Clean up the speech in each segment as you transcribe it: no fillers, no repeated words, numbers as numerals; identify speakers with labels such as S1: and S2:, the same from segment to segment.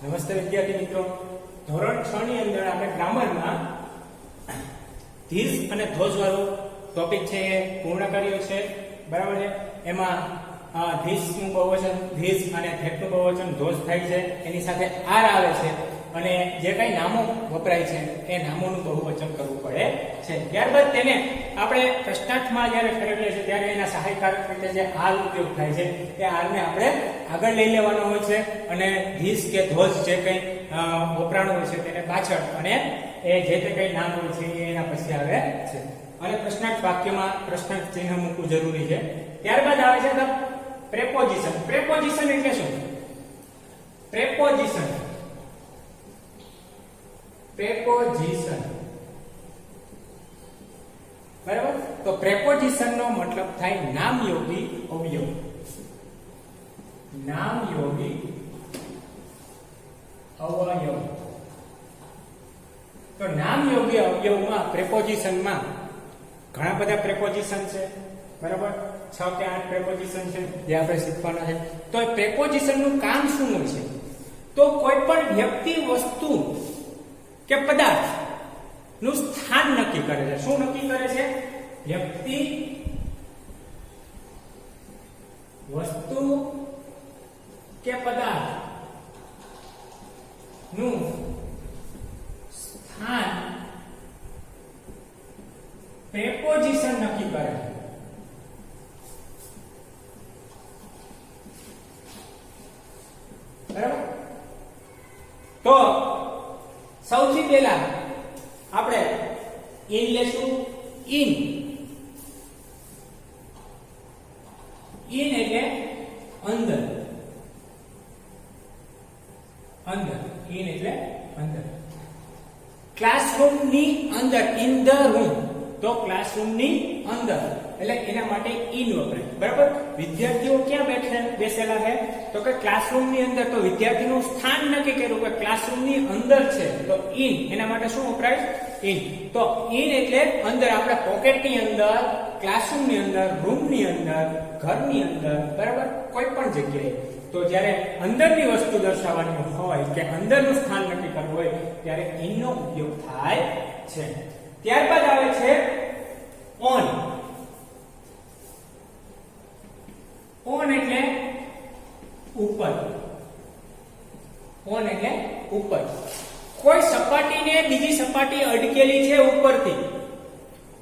S1: નમસ્તે વિદ્યાર્થી મિત્રો, ધોરણ 6 ની અંદર આપણે ગ્રામરમાં ધીસ અને ધોષ વાળો ટોપિક છે એ પૂર્ણ કર્યો છે. બરાબર છે. એમાં ધીસ નું બહુવચન ધીસ અને ધેટનું બહુવચન ધોષ થાય છે, એની સાથે આર આવે છે અને જે કઈ નામો વપરાય છે એ નામોનું બહુવચન કરવું પડે છે. ત્યારબાદ તેને આપણે પ્રશ્નાર્થમાં જ્યારે ફેરવીએ છીએ ત્યારે એના સહાયકારક રીતે જે આર ઉપયોગ થાય છે એ આરને આપણે આગળ લઈ લેવાનો હોય છે અને ધીસ કે ધોષ જે કઈ વપરાણું હોય છે તેને પાછળ અને એ જે તે કઈ નામ હોય છે એ એના પછી આવે છે. અને પ્રશ્નાર્થ વાક્યમાં પ્રશ્નાર્થ ચિહ્ન મૂકવું જરૂરી છે. ત્યારબાદ આવે છે પ્રેપોઝિશન. પ્રેપોઝિશન એટલે શું? પ્રેપોઝિશન પ્રેપોઝિશન બરાબર. તો પ્રેપોઝિશન નો મતલબ થાય નામયોગી અવયવ. નામયોગી અવયવ. તો નામયોગી અવયવમાં પ્રેપોઝિશનમાં ઘણા બધા પ્રેપોઝિશન છે. બરાબર, 6 કે 8 પ્રેપોઝિશન છે જે આપણે શીખવાના છે. તો પ્રેપોઝિશન નું કામ શું હોય છે? તો કોઈ પણ વ્યક્તિ, વસ્તુ કે પદાર્થ નું સ્થાન નક્કી કરે છે. શું નક્કી કરે છે? વ્યક્તિ, વસ્તુ કે પદાર્થ નું સ્થાન પ્રેપોઝિશન નક્કી કરે છે. બરાબર. તો સૌથી પહેલા આપણે ઇન લેશું. ઇન ઇન એટલે અંદર. અંદર. ઇન એટલે અંદર. ક્લાસરૂમ ની અંદર. In the room. તો ક્લાસરૂમ ની અંદર એટલે એના માટે ઇન વપરાય. બરાબર. વિદ્યાર્થીઓ ક્યાં બેસેલા છે? તો કે ક્લાસરૂમ ની અંદર. તો વિદ્યાર્થીનું સ્થાન નક્કી કર્યું કે ક્લાસરૂમ ની અંદર છે, તો ઇન. એના માટે શું વપરાય? ઇન. તો ઇન એટલે અંદર. આપણે પોકેટ ની અંદર, ક્લાસરૂમ ની અંદર, રૂમ ની અંદર, ઘરની અંદર, બરાબર, કોઈ પણ જગ્યાએ. તો જ્યારે અંદરની વસ્તુ દર્શાવવાની હોય કે અંદરનું સ્થાન નક્કી કરવું હોય ત્યારે ઇન નો ઉપયોગ થાય છે. ત્યારબાદ આવે છે ઓન. ઓન એટલે ઉપર. ઓન એટલે ઉપર. કોઈ સપાટીને બીજી સપાટી અડકેલી છે ઉપરથી.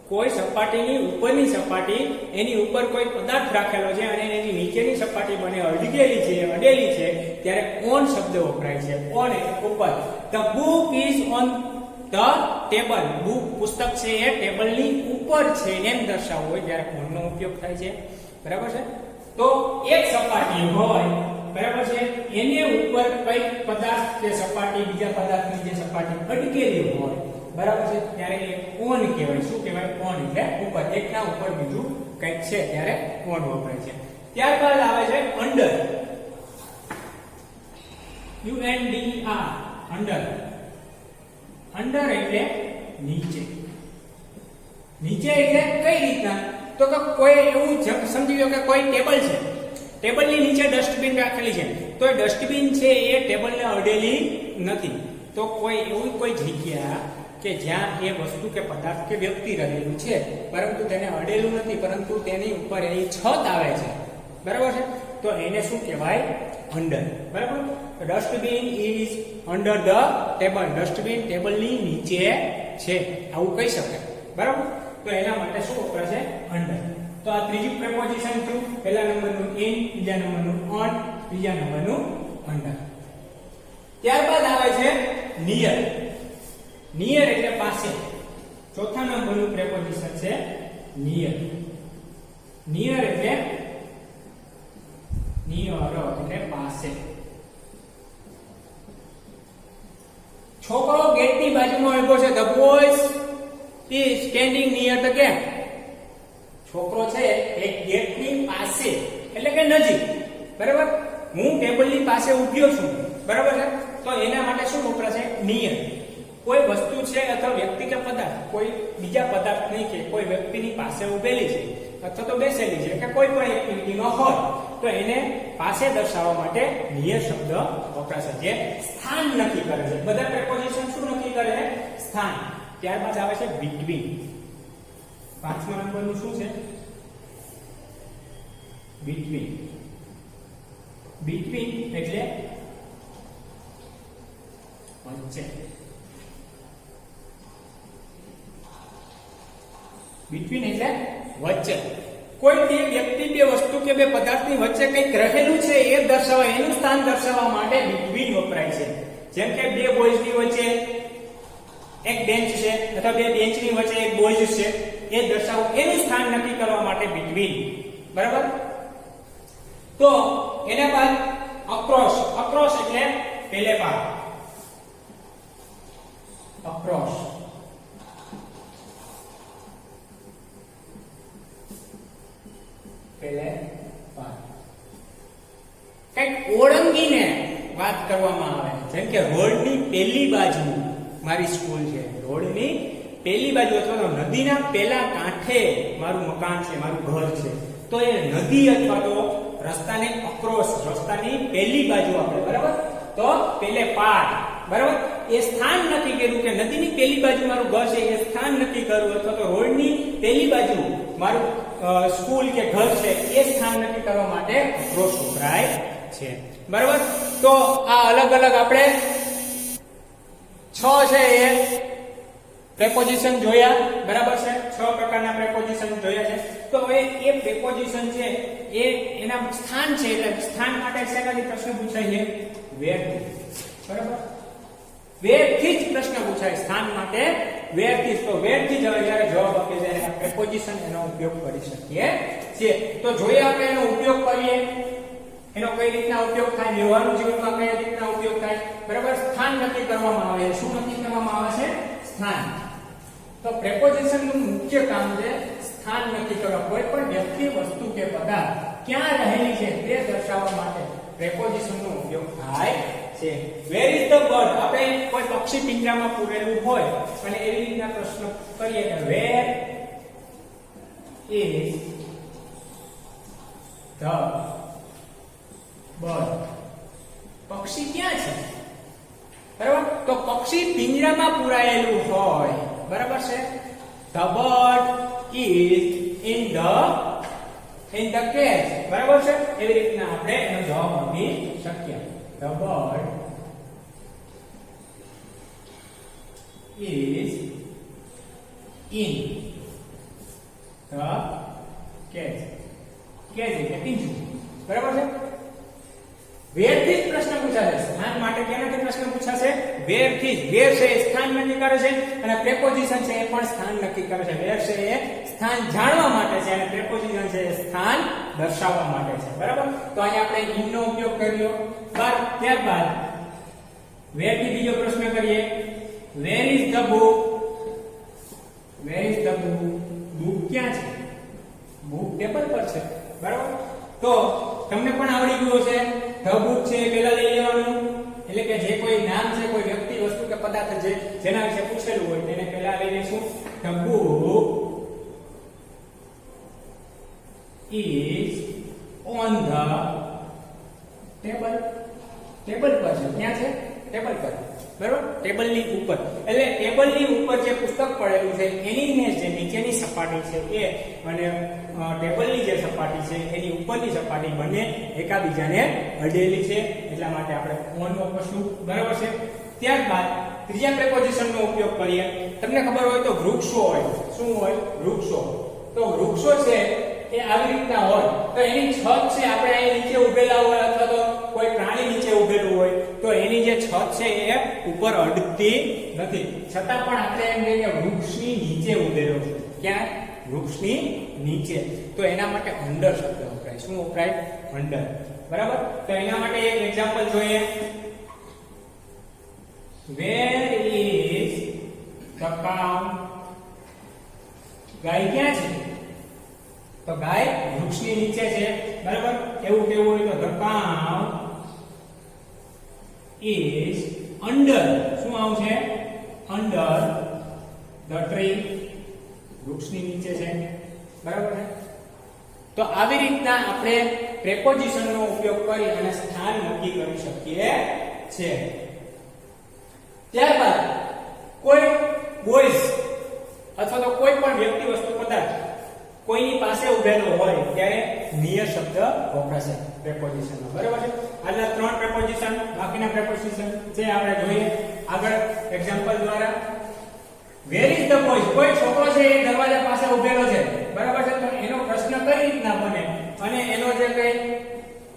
S1: કોઈ સપાટીની ઉપરની સપાટી, એની ઉપર કોઈ પદાર્થ રાખેલો છે અને એની નીચેની સપાટી બને અડકેલી છે, અડેલી છે, ત્યારે ઓન શબ્દ વપરાય છે. ઓન એટલે ઉપર. The book is on the table. Book, પુસ્તક છે એ ટેબલની ઉપર છે એમ દર્શાવવું હોય ત્યારે ઓન નો ઉપયોગ થાય છે. બરાબર છે. તો એક સપાટી હોય, બરાબર છે, એને ઉપર કઈ પદાર્થ કે સપાટી, બીજા પદાર્થની જે સપાટી અડકેલી હોય, બરાબર છે, ત્યારે એ ઓન કહેવાય. શું કહેવાય? ઓન એટલે ઉપર. એકના ઉપર બીજું કંઈક છે ત્યારે ઓન વપરાય છે. ત્યારબાદ આવે છે અંડર. UNDER. અંડર. અંડર એટલે નીચે. નીચે એટલે કઈ રીતના? તો કે કોઈ એવું સમજી લો કે કોઈ ટેબલ છે, ટેબલની નીચે ડસ્ટબિન રાખેલી છે, તો એ ડસ્ટબિન છે એ ટેબલને અડેલી નથી. તો કોઈ એવી કોઈ જગ્યા કે જ્યાં એ વસ્તુ કે પદાર્થ કે વ્યક્તિ રહેલું છે પરંતુ તેને અડેલું નથી, પરંતુ તેની ઉપર એની છત આવે છે, બરાબર છે, તો એને શું કહેવાય? અંડર. બરાબર. Dustbin is under the table. Dustbin ટેબલની નીચે છે, આવું કહી શકાય. બરાબર. તો એના માટે શું વપરાશે? અંડર. તો આ ત્રીજું પ્રેપોઝિશન થયું. પહેલા નંબરનું ઇન, બીજા નંબરનું ઓન, ત્રીજા નંબરનું અંડર. ત્યારબાદ આવે છે નિયર. નિયર એટલે પાસે. ચોથા નંબરનું પ્રેપોઝિશન છે નિયર. નિયર એટલે પાસે. છોકરો ગેટની બાજુમાં ઉભો છે. The boy is standing near the gate. છોકરો છે એ ગેટની પાસે એટલે કે નજીક. બરાબર. હું ટેબલની પાસે ઊભ્યો છું, બરાબર છે, તો એના માટે શું વપરાશે? નિયર. કોઈ વસ્તુ છે અથવા વ્યક્તિ કે પદાર્થ કોઈ બીજા પદાર્થની કે કોઈ વ્યક્તિની પાસે ઊભેલી છે અથવા તો બેસેલી છે કે કોઈ પણ એક્ટિવિટીમાં હોય તો એને પાસે દર્શાવવા માટે નિયર શબ્દ વપરાશે જે સ્થાન નક્કી કરે છે. બધા પ્રેપોઝિશન શું નક્કી કરે છે? સ્થાન. ત્યારબાદ આવે છે between. 5મા નંબરનું શું છે? between. between એટલે વચ્ચે. between એટલે વચ્ચે. કોઈ બે વ્યક્તિ, બે વસ્તુ કે બે પદાર્થની વચ્ચે કંઈક રહેલું છે એ દર્શાવવા, એનું સ્થાન દર્શાવવા માટે between વપરાય છે. જેમ કે બે બોયઝની વચ્ચે એક બેન્ચ છે અથવા બે બેન્ચની વચ્ચે એક બોયઝ છે એ દર્શાવવું, એનું સ્થાન નક્કી કરવા માટે between. બરાબર? તો એના બાદ across. across એટલે પેલે પાર. across પેલે પાર. કઈક ઓળંગીને વાત કરવામાં આવે. જેમ કે રોડની પેલી બાજુ મારી સ્કૂલ છે, રોડની પેલી બાજુ અથવા તો નદીના પેલા કાંઠે મારું મકાન છે, મારું ઘર છે, તો એ નદી અથવા તો રસ્તાને અક્રોસ, રસ્તાની પેલી બાજુ આપણે, બરાબર, તો પેલે પાર, બરાબર, એ સ્થાન નક્કી કર્યું કે નદીની પેલી બાજુ મારું ઘર છે, એ સ્થાન નક્કી કર્યું અથવા તો રોડની પેલી બાજુ મારું સ્કૂલ કે ઘર છે એ સ્થાન નક્કી કરવા માટે અક્રોસ વપરાય છે. બરાબર? તો આ અલગ અલગ આપણે 6 છે એ પ્રેપોઝિશન જોયા. બરાબર છે? 6 પ્રકારના પ્રેપોઝિશન જોયા છે. તો હવે એ પ્રેપોઝિશન છે એ એના સ્થાન છે, એટલે સ્થાન માટે શેનાથી પ્રશ્ન પૂછાય છે? વેર. બરાબર? વેર થી જ પ્રશ્ન પૂછાય. સ્થાન માટે વેર થી. તો વેર થી જ જ્યારે જવાબ આપીએ ત્યારે આ પ્રેપોઝિશન એનો ઉપયોગ કરી શકીએ છીએ. તો જોઈએ આપણે એનો ઉપયોગ કરીએ, એનો કઈ રીતના ઉપયોગ થાય, વ્યવહારુ જીવનમાં કઈ રીતના ઉપયોગ થાય. બરાબર? સ્થાન નક્કી કરવામાં આવે. શું નક્કી કરવામાં આવે છે? સ્થાન. તો પ્રેપોઝિશન નું મુખ્ય કામ છે સ્થાન નક્કી કરવા. કોઈ પણ વ્યક્તિ, વસ્તુ કે પદાર્થ ક્યાં રહેલી છે તે દર્શાવવા માટે પ્રેપોઝિશન નો ઉપયોગ થાય છે. Where is the bird. આપણે કોઈ પક્ષી પિંજરામાં પૂરેલું હોય અને એવી રીતના પ્રશ્ન કરીએ કે વેર ઇઝ ધ બર્ડ. પક્ષી ક્યાં છે? બરાબર? તો પક્ષી પિંજરામાં પૂરાયેલું હોય, બરાબર છે, the bird is in the cage. બરાબર છે? એવી રીતના આપણે એનો જવાબ આપી શકીએ. The bird is in the cage. cage એટલે પિંજરું. બરાબર છે? વેર થી જ પ્રશ્ન પૂછાશે. સ્થાન માટે કેનાથી પ્રશ્ન પૂછાશે? વેર થી જ. વેર છે એ સ્થાન નક્કી કરે છે અને પ્રેપોઝિશન છે એ પણ સ્થાન નક્કી કરે છે. વેર છે એ સ્થાન જાણવા માટે છે અને પ્રેપોઝિશન છે એ સ્થાન દર્શાવવા માટે છે. બરાબર? તો અહીંયા આપણે ઇન નો ઉપયોગ કર્યો. ત્યારબાદ વેર થી બીજો પ્રશ્ન કરીએ. Where is the book. Where is the book. Book ક્યાં છે? બુક ટેબલ પર છે. બરાબર? તો તમને પણ આવડી ગયું છે. ધ બુક છે એ પહેલા લઈ લેવાનું, એટલે કે જે કોઈ નામ છે, કોઈ વ્યક્તિ, વસ્તુ કે પદાર્થ છે જેના વિશે પૂછેલું હોય તેને પહેલા લઈ લેશું. The book is on the table. Table પર છે. ક્યાં છે? ટેબલ પર. બરાબર? ટેબલની ઉપર. એટલે ટેબલની ઉપર જે પુસ્તક પડેલું છે એની જે નીચેની સપાટી છે એ અને ટેબલની જે સપાટી છે એની ઉપરની સપાટી બંને એકાબીજાને અડેલી છે, એટલા માટે આપણે ઓન વાપરશું. બરાબર છે? ત્યારબાદ ત્રીજા પ્રેપોઝિશન નો ઉપયોગ કરીએ. તમને ખબર હોય તો વૃક્ષો હોય. શું હોય? વૃક્ષો. તો વૃક્ષો છે એ આવી રીતના હોય તો એની છત છે, આપણે અહીં નીચે ઉભેલા હોય અથવા તો કોઈ પ્રાણી નીચે ઉભેલું હોય તો એની જે છત છે એ ઉપર અડતી નથી, છતાં પણ આપણે એમ કહીએ કે વૃક્ષની નીચે ઉભેલો છે. ક્યાં? વૃક્ષની નીચે. તો એના માટે અંડર શબ્દ વપરાય. શું વપરાય? અંડર. બરાબર? તો એના માટે એક એક્ઝામ્પલ જોઈએ. Where is the cow. ગાય ક્યાં છે? તો ગાય વૃક્ષની નીચે છે. બરાબર? એવું કેવું હોય તો ધ કાઉ ઇઝ અંડર. શું આવશે? Under the tree. વૃક્ષની નીચે છે. બરાબર છે? તો આવી રીતના આપણે પ્રેપોઝિશનનો ઉપયોગ કરી અને સ્થાન નક્કી કરી શકીએ છીએ. ત્યારબાદ કોઈ બોયઝ અથવા તો કોઈ પણ વ્યક્તિ વસ્તુ પદાર્થ કોઈની પાસે ઉભેલો હોય ત્યારે નિયર શબ્દ વપરાશે પ્રેપોઝિશનમાં. બરાબર છે. આના 3 પ્રેપોઝિશન, બાકીના પ્રેપોઝિશન જે આપણે જોઈએ આગળ એક્ઝામ્પલ દ્વારા. Where is the boy? કોઈ છોકરો છે એ દરવાજા પાસે ઉભેલો છે. બરાબર છે. તો એનો પ્રશ્ન કઈ રીતના બને અને એનો જે કઈ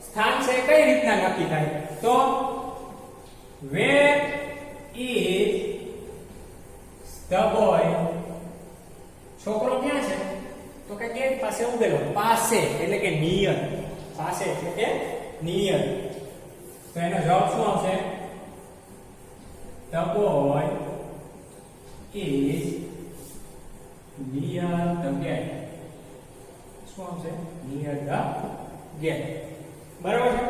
S1: સ્થાન છે કઈ રીતના નક્કી થાય? તો વેર ઇઝ ધ બોય? છોકરો ક્યાં છે? તો કે ગેટ પાસે ઉભેલો. પાસે એટલે કે નિયર. પાસે એટલે કે નિયર. તો એનો જવાબ શું આવશે? The boy is near the gate. શું આવશે? Near the gate. બરાબર છે.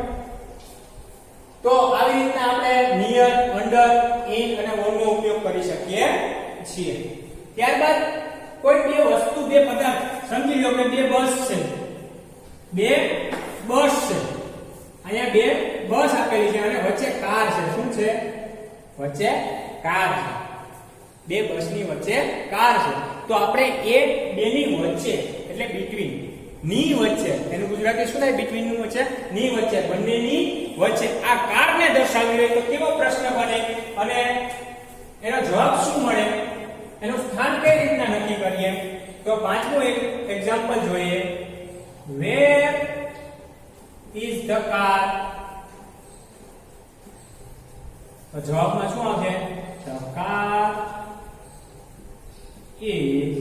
S1: તો આવી રીતના આપણે નિયર, અંડર, ઇન અને ઓન નો ઉપયોગ કરી શકીએ છીએ. ત્યારબાદ કોઈ બે વસ્તુ, બે પદાર્થ સમજી લો કે બે બસ છે. બે બસ છે. અહીંયા બે બસ આપેલી છે અને વચ્ચે કાર છે. શું છે? વચ્ચે કાર છે. બે બસની વચ્ચે કાર છે. તો આપણે એ બેની વચ્ચે એટલે બિટવીન, ની વચ્ચે, એનું ગુજરાતી શું થાય? બિટવીન ની વચ્ચે, ની વચ્ચે, બંનેની વચ્ચે આ કારને દર્શાવી હોય તો કેવો પ્રશ્ન બને અને એનો જવાબ શું મળે? એનું સ્થાન કઈ રીતના નક્કી કરીએ? તો પાંચમું એક એક્ઝામ્પલ જોઈએ. Where is the car? તો જવાબમાં શું આવશે? The car is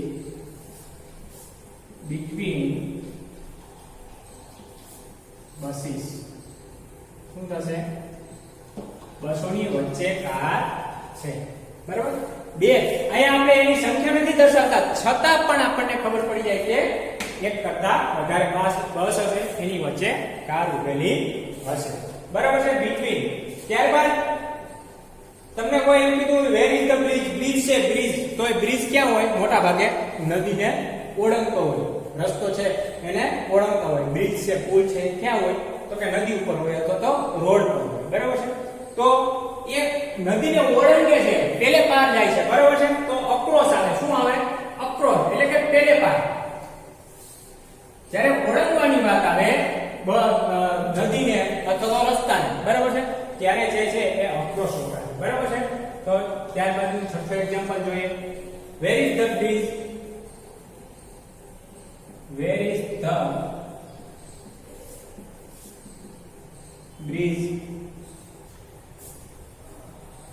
S1: between buses. શું થશે? બસોની વચ્ચે કાર છે. બરાબર. બે અહીંયા આપણે એની સંખ્યા નથી દર્શાવતા, છતાં પણ આપણને ખબર પડી જાય કે એક કરતા વધારે બસ હશે, એની વચ્ચે કાર ઉભેલી હશે. બરાબર છે. બીટવીન. ત્યારબાદ તમને કોઈ એમ કીધું where is the bridge? Bridge છે, બ્રિજ. તો એ બ્રિજ ક્યાં હોય? મોટા ભાગે નદીને ઓળંગતો હોય, રસ્તો છે એને ઓળંગતો હોય. બ્રિજ છે, પુલ છે, ક્યાં હોય? તો કે નદી ઉપર હોય અથવા તો રોડ પર હોય. બરાબર છે. તો એ નદીને ઓળંગે છે, પેલે પાર જાય છે. બરાબર છે. તો અક્રોસ આવે. શું આવે? અક્રોસ એટલે કે પેલે પાર. જ્યારે ઓળંગવાની વાત આવે નદીને અથવા તો રસ્તાને, બરાબર છે, ત્યારે જે છે એ અક્રોસ વપરાય. બરાબર છે. તો ત્યારબાદ છઠ્ઠું એક્ઝામ્પલ જોઈએ. Where is the bridge? Where is the bridge?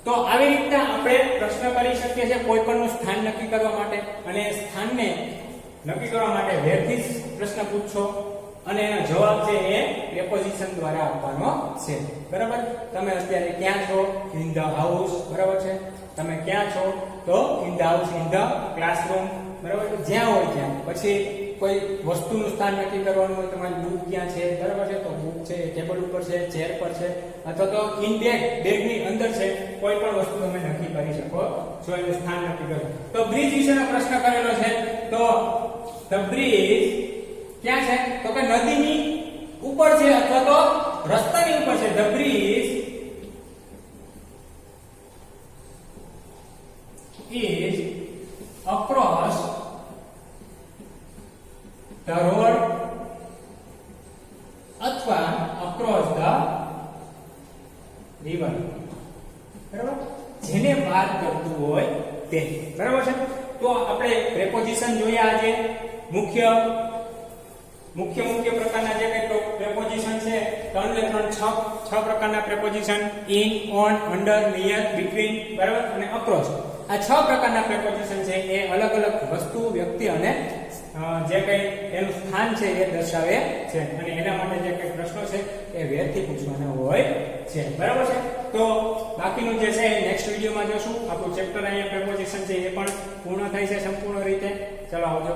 S1: તો આવી રીતના આપણે પ્રશ્ન કરી શકીએ છીએ કોઈ પણનું સ્થાન નક્કી કરવા માટે. અને સ્થાનને નક્કી કરવા માટે વેરથી પ્રશ્ન પૂછો અને એનો જવાબ છે એ પ્રેપોઝિશન દ્વારા આપવાનો છે. બરાબર. તમે અત્યારે ક્યાં છો? In the house. બરાબર છે. તમે ક્યાં છો? તો in the house, in the classroom. બરાબર. જ્યાં હોય ત્યાં. પછી કોઈ વસ્તુનું સ્થાન નક્કી કરવાનું હોય, તમારી બુક ક્યાં છે? બરાબર છે. તો બુક છે ટેબલ ઉપર છે, ચેર પર છે, અથવા તો ઇન બેગ, બેગની અંદર છે. કોઈ પણ વસ્તુ તમે નક્કી કરી શકો છો, એનું સ્થાન નક્કી કરો. તો બ્રિજ વિશેનો પ્રશ્ન કરેલો છે. તો ધ બ્રિજ ક્યાં છે? તો કે નદીની ઉપર છે અથવા તો રસ્તાની ઉપર છે. The bridge is across the road અથવા across the river. બરાબર. જેને પાર કરતું હોય તે. બરાબર છે. તો આપણે પ્રેપોઝિશન જોયા આજે. મુખ્ય પ્રકારના જે કઈ પ્રેપોઝિશન છે 3 ને 3 6 પ્રકારના preposition: in, on, under, near, between, બરાબર, અને અક્રોસ. આ 6 પ્રકારના પ્રેપોઝિશન છે એ અલગ અલગ વસ્તુ, વ્યક્તિ અને જે કઈ એનું સ્થાન છે એ દર્શાવે છે. અને એના માટે જે કઈ પ્રશ્નો છે એ વેરથી પૂછવાના હોય છે. બરાબર છે. તો બાકીનું જે છે નેક્સ્ટ વિડીયોમાં જોશું. આપણું ચેપ્ટર અહીંયા પ્રેપોઝિશન છે એ પણ પૂર્ણ થાય છે સંપૂર્ણ રીતે. ચલો આવજો.